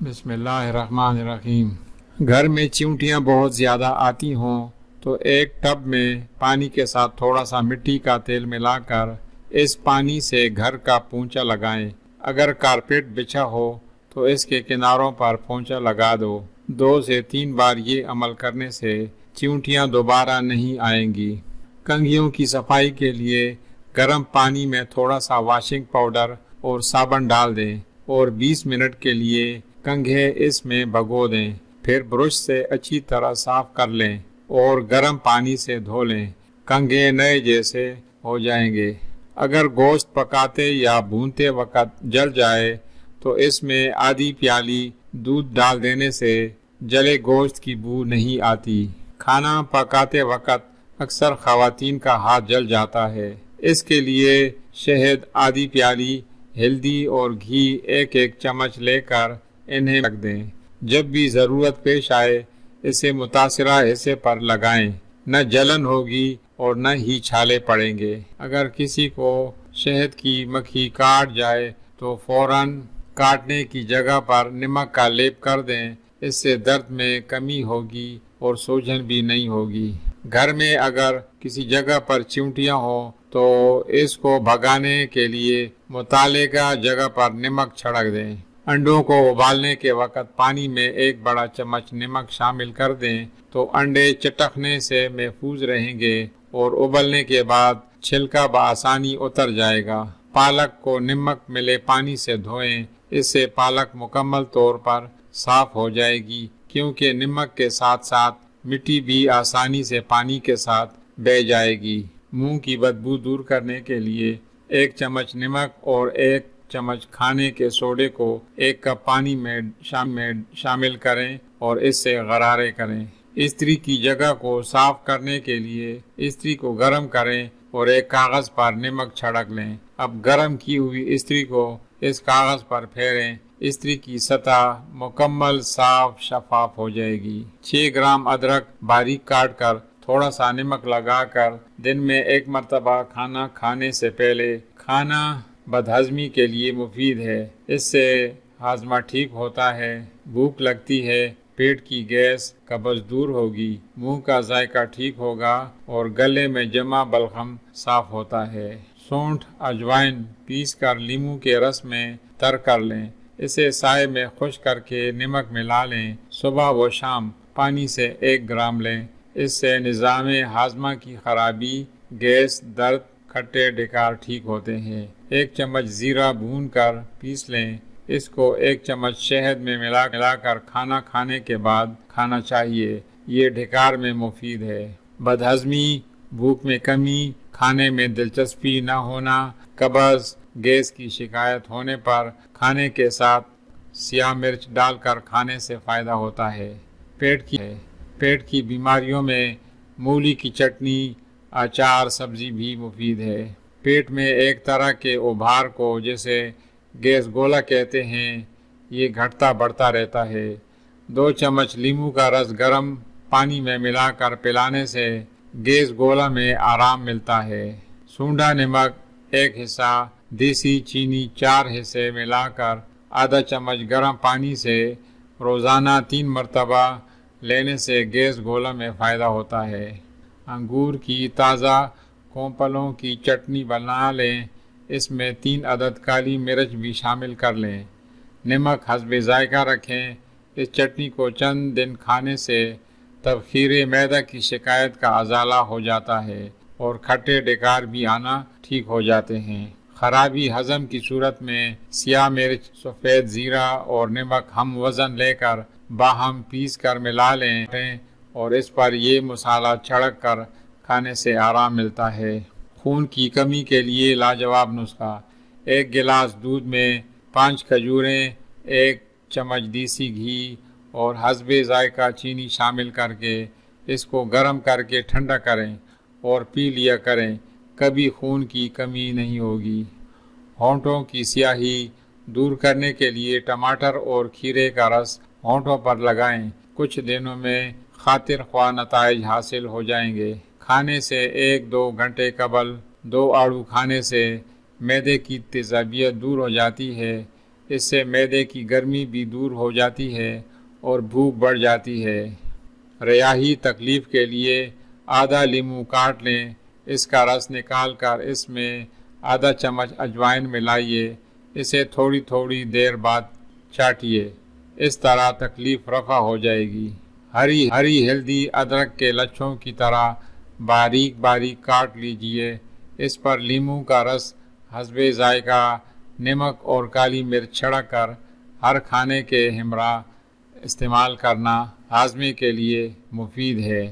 بسم اللہ الرحمن الرحیم۔ گھر میں چیونٹیاں بہت زیادہ آتی ہوں تو ایک ٹب میں پانی کے ساتھ تھوڑا سا مٹی کا تیل ملا کر اس پانی سے گھر کا پونچا لگائیں۔ اگر کارپیٹ بچھا ہو تو اس کے کناروں پر پونچا لگا دو۔ 2 سے 3 بار یہ عمل کرنے سے چیونٹیاں دوبارہ نہیں آئیں گی۔ کنگھیوں کی صفائی کے لیے گرم پانی میں تھوڑا سا واشنگ پاؤڈر اور صابن ڈال دیں اور 20 منٹ کے لیے کنگھے اس میں بھگو دیں۔ پھر برش سے اچھی طرح صاف کر لیں اور گرم پانی سے دھو لیں۔ کنگھے نئے جیسے ہو جائیں گے۔ اگر گوشت پکاتے یا بھونتے وقت جل جائے تو اس میں آدھی پیالی دودھ ڈال دینے سے جلے گوشت کی بو نہیں آتی۔ کھانا پکاتے وقت اکثر خواتین کا ہاتھ جل جاتا ہے۔ اس کے لیے شہد آدھی پیالی، ہلدی اور گھی 1 چمچ لے کر انہیں رکھ دیں۔ جب بھی ضرورت پیش آئے اسے متاثرہ حصے پر لگائیں، نہ جلن ہوگی اور نہ ہی چھالے پڑیں گے۔ اگر کسی کو شہد کی مکھی کاٹ جائے تو فوراً کاٹنے کی جگہ پر نمک کا لیپ کر دیں، اس سے درد میں کمی ہوگی اور سوجن بھی نہیں ہوگی۔ گھر میں اگر کسی جگہ پر چیونٹیاں ہوں تو اس کو بھگانے کے لیے متعلقہ جگہ پر نمک چھڑک دیں۔ انڈوں کو ابالنے کے وقت پانی میں 1 بڑا چمچ نمک شامل کر دیں تو انڈے چٹکنے سے محفوظ رہیں گے اور ابلنے کے بعد چھلکا بآسانی اتر جائے گا۔ پالک کو نمک ملے پانی سے دھوئیں، اس سے پالک مکمل طور پر صاف ہو جائے گی، کیونکہ نمک کے ساتھ ساتھ مٹی بھی آسانی سے پانی کے ساتھ بہہ جائے گی۔ منہ کی بدبو دور کرنے کے لیے 1 چمچ نمک اور 1 چمچ کھانے کے سوڈے کو 1 کپ پانی میں شامل کریں اور اس سے غرارے کریں۔ استری کی جگہ کو صاف کرنے کے لیے استری کو گرم کریں اور ایک کاغذ پر نمک چھڑک لیں۔ اب گرم کی ہوئی استری کو اس کاغذ پر پھیریں، استری کی سطح مکمل صاف شفاف ہو جائے گی۔ 6 گرام ادرک باریک کاٹ کر تھوڑا سا نمک لگا کر دن میں 1 مرتبہ کھانا کھانے سے پہلے کھانا بدہضمی کے لیے مفید ہے۔ اس سے ہاضمہ ٹھیک ہوتا ہے، بھوک لگتی ہے، پیٹ کی گیس قبض دور ہوگی، منہ کا ذائقہ ٹھیک ہوگا اور گلے میں جمع بلغم صاف ہوتا ہے۔ سونٹھ اجوائن پیس کر لیموں کے رس میں تر کر لیں، اسے سائے میں خشک کر کے نمک ملا لیں۔ صبح و شام پانی سے 1 گرام لیں، اس سے نظام ہاضمہ کی خرابی، گیس، درد، کھٹے ڈکار ٹھیک ہوتے ہیں۔ 1 چمچ زیرہ بھون کر پیس لیں، اس کو 1 چمچ شہد میں ملا کر کھانا کھانے کے بعد کھانا چاہیے، یہ ڈھکار میں مفید ہے۔ بدہضمی، بھوک میں کمی، کھانے میں دلچسپی نہ ہونا، قبض، گیس کی شکایت ہونے پر کھانے کے ساتھ سیاہ مرچ ڈال کر کھانے سے فائدہ ہوتا ہے۔ پیٹ کی بیماریوں میں مولی کی چٹنی، اچار، سبزی بھی مفید ہے۔ پیٹ میں ایک طرح کے ابھار کو جسے گیس گولا کہتے ہیں، یہ گھٹتا بڑھتا رہتا ہے۔ 2 چمچ لیموں کا رس گرم پانی میں ملا کر پلانے سے گیس گولا میں آرام ملتا ہے۔ سونڈا نمک 1 حصہ، دیسی چینی 4 حصے ملا کر آدھا چمچ گرم پانی سے روزانہ 3 مرتبہ لینے سے گیس گولا میں فائدہ ہوتا ہے۔ انگور کی تازہ کونپلوں کی چٹنی بنا لیں، اس میں 3 عدد کالی مرچ بھی شامل کر لیں۔ نمک حسب ذائقہ رکھیں۔ اس چٹنی کو چند دن کھانے سے تبخیر معدہ کی شکایت کا ازالہ ہو جاتا ہے اور کھٹے ڈکار بھی آنا ٹھیک ہو جاتے ہیں۔ خرابی ہضم کی صورت میں سیاہ مرچ، سفید زیرہ اور نمک ہم وزن لے کر باہم پیس کر ملا لیں اور اس پر یہ مسالہ چھڑک کر کھانے سے آرام ملتا ہے۔ خون کی کمی کے لیے لاجواب نسخہ: 1 گلاس دودھ میں 5 کھجوریں، 1 چمچ دیسی گھی اور حسب ذائقہ چینی شامل کر کے اس کو گرم کر کے ٹھنڈا کریں اور پی لیا کریں، کبھی خون کی کمی نہیں ہوگی۔ ہونٹوں کی سیاہی دور کرنے کے لیے ٹماٹر اور کھیرے کا رس ہونٹوں پر لگائیں، کچھ دنوں میں خاطر خواہ نتائج حاصل ہو جائیں گے۔ کھانے سے 1-2 گھنٹے قبل 2 آڑو کھانے سے معدے کی تیزابیت دور ہو جاتی ہے۔ اس سے معدے کی گرمی بھی دور ہو جاتی ہے اور بھوک بڑھ جاتی ہے۔ ریاحی تکلیف کے لیے آدھا لیموں کاٹ لیں، اس کا رس نکال کر اس میں آدھا چمچ اجوائن ملائیے، اسے تھوڑی تھوڑی دیر بعد چاٹیے، اس طرح تکلیف رفع ہو جائے گی۔ ہری ہلدی ادرک کے لچھوں کی طرح باریک باریک کاٹ لیجئے، اس پر لیموں کا رس حسب ذائقہ، نمک اور کالی مرچ چھڑک کر ہر کھانے کے ہمراہ استعمال کرنا ہاضمے کے لیے مفید ہے۔